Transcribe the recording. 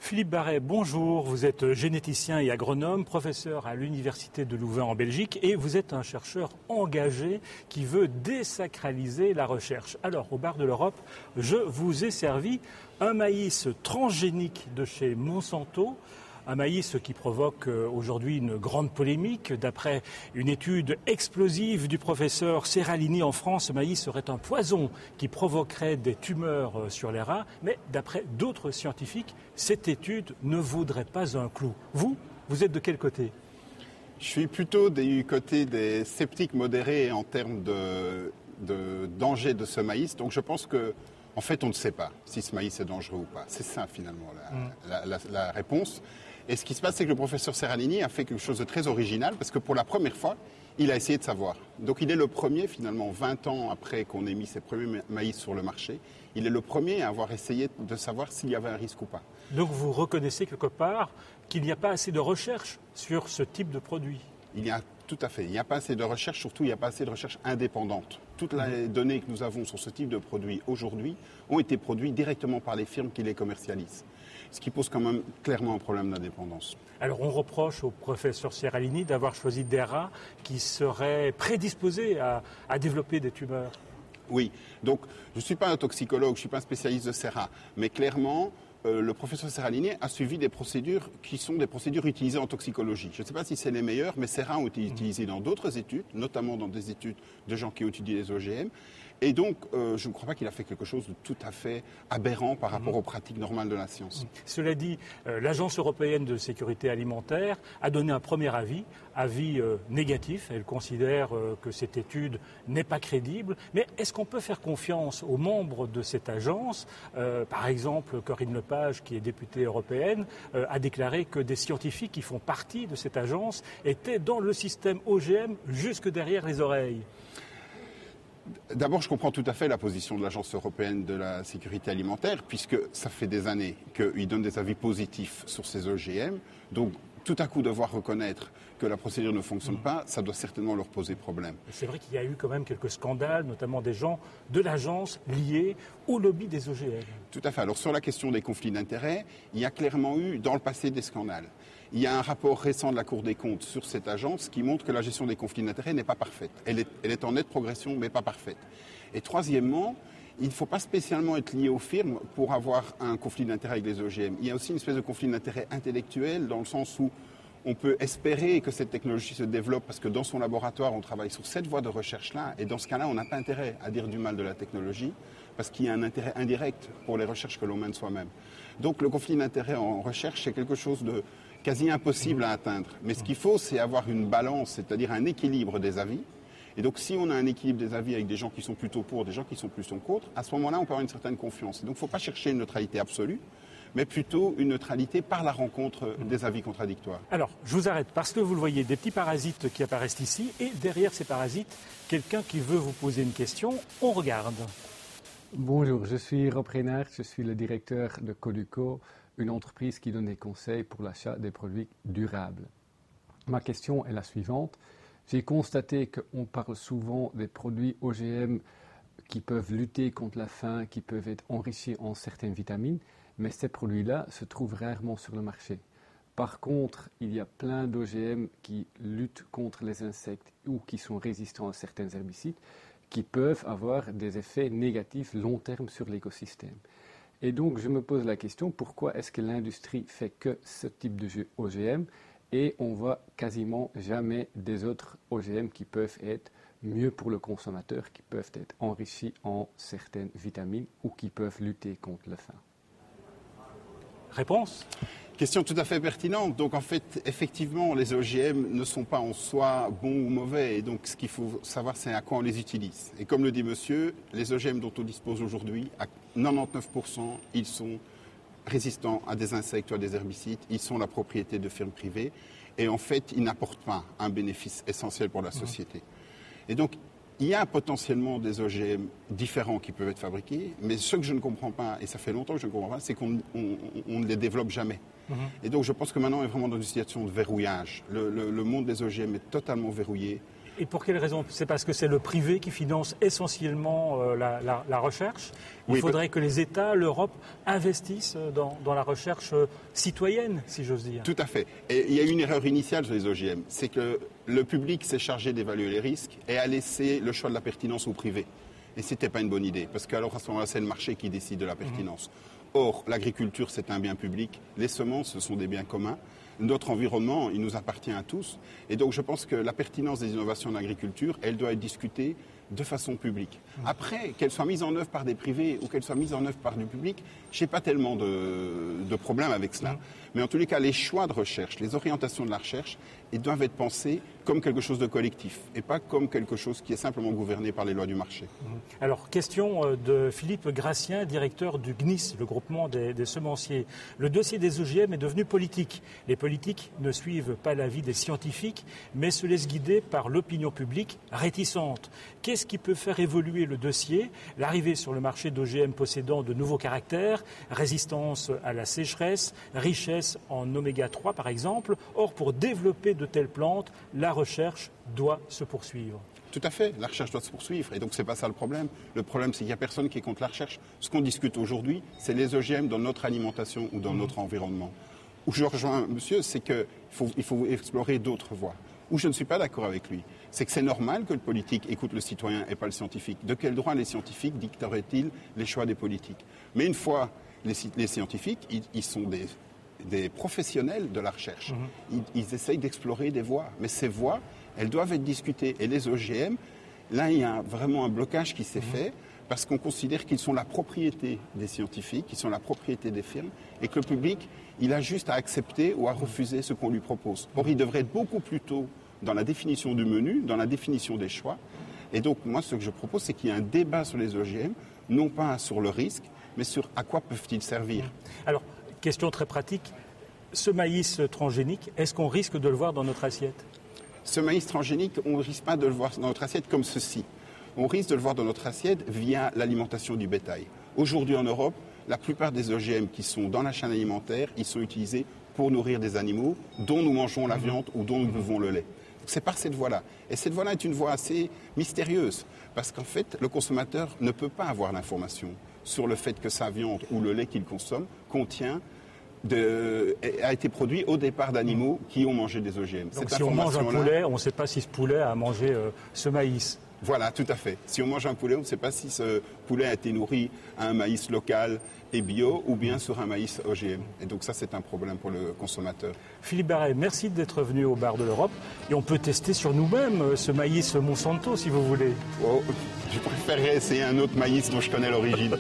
Philippe Barret, bonjour. Vous êtes généticien et agronome, professeur à l'Université de Louvain en Belgique et vous êtes un chercheur engagé qui veut désacraliser la recherche. Alors, au bar de l'Europe, je vous ai servi un maïs transgénique de chez Monsanto. Un maïs qui provoque aujourd'hui une grande polémique. D'après une étude explosive du professeur Seralini en France, ce maïs serait un poison qui provoquerait des tumeurs sur les rats. Mais d'après d'autres scientifiques, cette étude ne vaudrait pas un clou. Vous êtes de quel côté ? Je suis plutôt du côté des sceptiques modérés en termes de danger de ce maïs. Donc je pense que, en fait, on ne sait pas si ce maïs est dangereux ou pas. C'est ça finalement la réponse. Et ce qui se passe, c'est que le professeur Seralini a fait quelque chose de très original parce que pour la première fois, il a essayé de savoir. Donc il est le premier, finalement, 20 ans après qu'on ait mis ses premiers maïs sur le marché, il est le premier à avoir essayé de savoir s'il y avait un risque ou pas. Donc vous reconnaissez quelque part qu'il n'y a pas assez de recherche sur ce type de produit ? Tout à fait. Il n'y a pas assez de recherche, surtout il n'y a pas assez de recherche indépendante. Toutes les données que nous avons sur ce type de produit aujourd'hui ont été produites directement par les firmes qui les commercialisent. Ce qui pose quand même clairement un problème d'indépendance. Alors on reproche au professeur Seralini d'avoir choisi des rats qui seraient prédisposés à développer des tumeurs. Oui, donc je ne suis pas un toxicologue, je ne suis pas un spécialiste de ces rats, mais clairement, le professeur Seralini a suivi des procédures qui sont des procédures utilisées en toxicologie. Je ne sais pas si c'est les meilleures, mais ces rats ont été utilisés dans d'autres études, notamment dans des études de gens qui ont étudié les OGM. Et donc, je ne crois pas qu'il a fait quelque chose de tout à fait aberrant par rapport aux pratiques normales de la science. Cela dit, l'Agence européenne de sécurité alimentaire a donné un premier avis négatif. Elle considère que cette étude n'est pas crédible. Mais est-ce qu'on peut faire confiance aux membres de cette agence ? Par exemple, Corinne Lepage, qui est députée européenne, a déclaré que des scientifiques qui font partie de cette agence étaient dans le système OGM jusque derrière les oreilles. D'abord, je comprends tout à fait la position de l'Agence européenne de la sécurité alimentaire, puisque ça fait des années qu'ils donnent des avis positifs sur ces OGM. Donc, tout à coup, devoir reconnaître que la procédure ne fonctionne pas, ça doit certainement leur poser problème. C'est vrai qu'il y a eu quand même quelques scandales, notamment des gens de l'agence liés au lobby des OGM. Tout à fait. Alors, sur la question des conflits d'intérêts, il y a clairement eu, dans le passé, des scandales. Il y a un rapport récent de la Cour des comptes sur cette agence qui montre que la gestion des conflits d'intérêts n'est pas parfaite. Elle est en nette progression, mais pas parfaite. Et troisièmement, il ne faut pas spécialement être lié aux firmes pour avoir un conflit d'intérêts avec les OGM. Il y a aussi une espèce de conflit d'intérêts intellectuel dans le sens où on peut espérer que cette technologie se développe parce que dans son laboratoire, on travaille sur cette voie de recherche-là. Et dans ce cas-là, on n'a pas intérêt à dire du mal de la technologie parce qu'il y a un intérêt indirect pour les recherches que l'on mène soi-même. Donc le conflit d'intérêts en recherche, c'est quelque chose de quasi impossible à atteindre. Mais ce qu'il faut, c'est avoir une balance, c'est-à-dire un équilibre des avis. Et donc, si on a un équilibre des avis avec des gens qui sont plutôt pour, des gens qui sont plutôt contre, à ce moment-là, on peut avoir une certaine confiance. Et donc, il ne faut pas chercher une neutralité absolue, mais plutôt une neutralité par la rencontre des avis contradictoires. Alors, je vous arrête parce que vous le voyez, des petits parasites qui apparaissent ici, et derrière ces parasites, quelqu'un qui veut vous poser une question. On regarde. Bonjour, je suis Rob Reinhardt, je suis le directeur de Coluco, une entreprise qui donne des conseils pour l'achat des produits durables. Ma question est la suivante. J'ai constaté qu'on parle souvent des produits OGM qui peuvent lutter contre la faim, qui peuvent être enrichis en certaines vitamines, mais ces produits-là se trouvent rarement sur le marché. Par contre, il y a plein d'OGM qui luttent contre les insectes ou qui sont résistants à certains herbicides qui peuvent avoir des effets négatifs long terme sur l'écosystème. Et donc, je me pose la question, pourquoi est-ce que l'industrie fait que ce type de OGM et on voit quasiment jamais des autres OGM qui peuvent être mieux pour le consommateur, qui peuvent être enrichis en certaines vitamines ou qui peuvent lutter contre la faim. Réponse ? Question tout à fait pertinente. Donc en fait, effectivement, les OGM ne sont pas en soi bons ou mauvais. Et donc ce qu'il faut savoir, c'est à quoi on les utilise. Et comme le dit monsieur, les OGM dont on dispose aujourd'hui, à 99%, ils sont résistants à des insectes ou à des herbicides. Ils sont la propriété de firmes privées. Et en fait, ils n'apportent pas un bénéfice essentiel pour la société. Et donc, il y a potentiellement des OGM différents qui peuvent être fabriqués, mais ce que je ne comprends pas, et ça fait longtemps que je ne comprends pas, c'est qu'on ne les développe jamais. Et donc je pense que maintenant on est vraiment dans une situation de verrouillage. Le monde des OGM est totalement verrouillé. Et pour quelle raison? C'est parce que c'est le privé qui finance essentiellement la recherche. Il faudrait que les États, l'Europe, investissent dans la recherche citoyenne, si j'ose dire. Tout à fait. Et il y a une erreur initiale sur les OGM, c'est que le public s'est chargé d'évaluer les risques et a laissé le choix de la pertinence au privé. Et ce n'était pas une bonne idée, parce qu'alors à ce moment-là, c'est le marché qui décide de la pertinence. Or, l'agriculture, c'est un bien public, les semences, ce sont des biens communs. Notre environnement, il nous appartient à tous. Et donc, je pense que la pertinence des innovations en agriculture, elle doit être discutée de façon publique. Après, qu'elle soit mise en œuvre par des privés ou qu'elle soit mise en œuvre par du public, je n'ai pas tellement de problème avec cela. Mais en tous les cas, les choix de recherche, les orientations de la recherche, ils doivent être pensés comme quelque chose de collectif et pas comme quelque chose qui est simplement gouverné par les lois du marché. Alors, question de Philippe Gracien, directeur du GNIS, le groupement des semenciers. Le dossier des OGM est devenu politique. Les politiques ne suivent pas l'avis des scientifiques, mais se laissent guider par l'opinion publique réticente. Qu'est-ce qui peut faire évoluer le dossier? L'arrivée sur le marché d'OGM possédant de nouveaux caractères, résistance à la sécheresse, richesse en oméga 3 par exemple. Or, pour développer de telles plantes, la recherche doit se poursuivre. Tout à fait, la recherche doit se poursuivre et donc c'est pas ça le problème. Le problème c'est qu'il n'y a personne qui est contre la recherche. Ce qu'on discute aujourd'hui, c'est les OGM dans notre alimentation ou dans notre environnement. Où je rejoins monsieur, c'est qu'il faut explorer d'autres voies. Où je ne suis pas d'accord avec lui, c'est que c'est normal que le politique écoute le citoyen et pas le scientifique. De quel droit les scientifiques dicteraient-ils les choix des politiques? Mais une fois les scientifiques, ils sont des professionnels de la recherche. Ils essayent d'explorer des voies. Mais ces voies, elles doivent être discutées. Et les OGM, là, il y a vraiment un blocage qui s'est fait parce qu'on considère qu'ils sont la propriété des scientifiques, qu'ils sont la propriété des firmes, et que le public, il a juste à accepter ou à refuser ce qu'on lui propose. Or, il devrait être beaucoup plus tôt dans la définition du menu, dans la définition des choix. Et donc, moi, ce que je propose, c'est qu'il y ait un débat sur les OGM, non pas sur le risque, mais sur à quoi peuvent-ils servir. Alors, question très pratique, ce maïs transgénique, est-ce qu'on risque de le voir dans notre assiette? Ce maïs transgénique, on ne risque pas de le voir dans notre assiette comme ceci. On risque de le voir dans notre assiette via l'alimentation du bétail. Aujourd'hui en Europe, la plupart des OGM qui sont dans la chaîne alimentaire, ils sont utilisés pour nourrir des animaux dont nous mangeons la viande ou dont nous buvons le lait. C'est par cette voie-là. Et cette voie-là est une voie assez mystérieuse parce qu'en fait, le consommateur ne peut pas avoir l'information sur le fait que sa viande ou le lait qu'il consomme a été produit au départ d'animaux qui ont mangé des OGM. Donc si on mange un poulet, on ne sait pas si ce poulet a mangé ce maïs. Voilà, tout à fait. Si on mange un poulet, on ne sait pas si ce poulet a été nourri à un maïs local et bio ou bien sur un maïs OGM. Et donc ça, c'est un problème pour le consommateur. Philippe Barret, merci d'être venu au Bar de l'Europe. Et on peut tester sur nous-mêmes ce maïs Monsanto, si vous voulez. Oh, je préférerais essayer un autre maïs dont je connais l'origine.